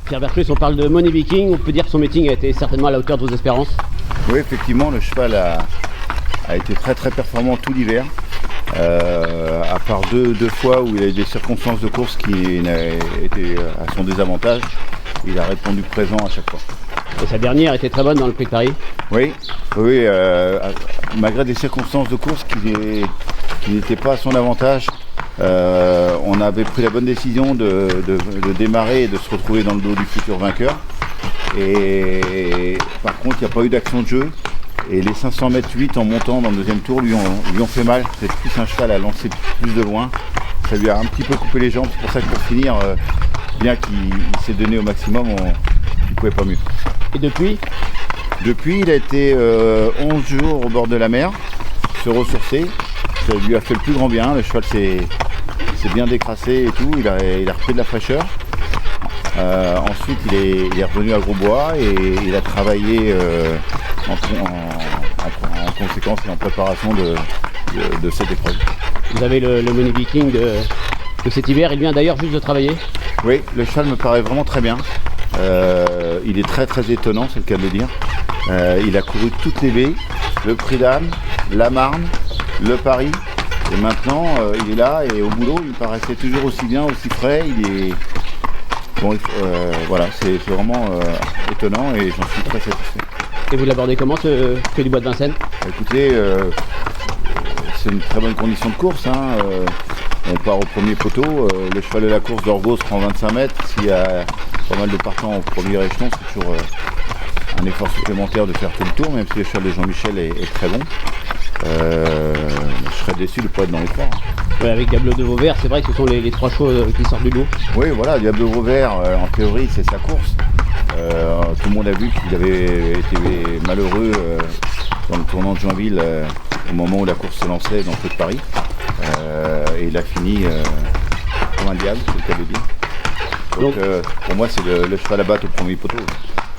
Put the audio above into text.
Pierre Berclus, on parle de Money Viking, on peut dire que son meeting a été certainement à la hauteur de vos espérances. Oui, effectivement, le cheval a été très très performant tout l'hiver. À part deux fois où il a eu des circonstances de course qui étaient à son désavantage, il a répondu présent à chaque fois. Et sa dernière était très bonne dans le Prix de Paris. Oui, malgré des circonstances de course qui n'étaient pas à son avantage, on avait pris la bonne décision de démarrer et de se retrouver dans le dos du futur vainqueur. Et par contre, il n'y a pas eu d'action de jeu. Et les 500 mètres 8 en montant dans le deuxième tour lui ont fait mal. C'est plus un cheval à lancer plus de loin. Ça lui a un petit peu coupé les jambes. C'est pour ça que pour finir, bien qu'il s'est donné au maximum, il ne pouvait pas mieux. Et depuis, il a été 11 jours au bord de la mer, se ressourcer. Ça lui a fait le plus grand bien. Le cheval s'est bien décrassé et tout. Il a repris de la fraîcheur. Ensuite, il est revenu à Grosbois et il a travaillé en conséquence et en préparation de cette épreuve. vous avez le Money Viking de cet hiver. Il vient d'ailleurs juste de travailler. Oui, le cheval me paraît vraiment très bien. Il est très très étonnant, c'est le cas de le dire. Il a couru toutes les baies, le Prix d'Âne, la Marne, le Paris. Et maintenant, il est là et au boulot, il paraissait toujours aussi bien, aussi frais. Voilà, c'est vraiment étonnant et j'en suis très satisfait. Et vous l'abordez comment, ce Prix du Bois de Vincennes? Écoutez, c'est une très bonne condition de course. On part au premier poteau. Le cheval de la course d'Orgos prend 25 mètres. S'il y a pas mal de partants au premier échelon, c'est toujours un effort supplémentaire de faire tout le tour, même si le cheval de Jean-Michel est très bon. Je serais déçu de ne pas être dans les trois. Ouais, avec Diablo de Vauvert, c'est vrai que ce sont les trois chevaux qui sortent du lot. Oui, voilà, Diablo de Vauvert, en théorie, c'est sa course. Tout le monde a vu qu'il avait été malheureux dans le tournant de Joinville au moment où la course se lançait dans le Prix de Paris. Et il a fini comme un diable, c'est le cas de dire. Donc pour moi, c'est le cheval à battre au premier poteau.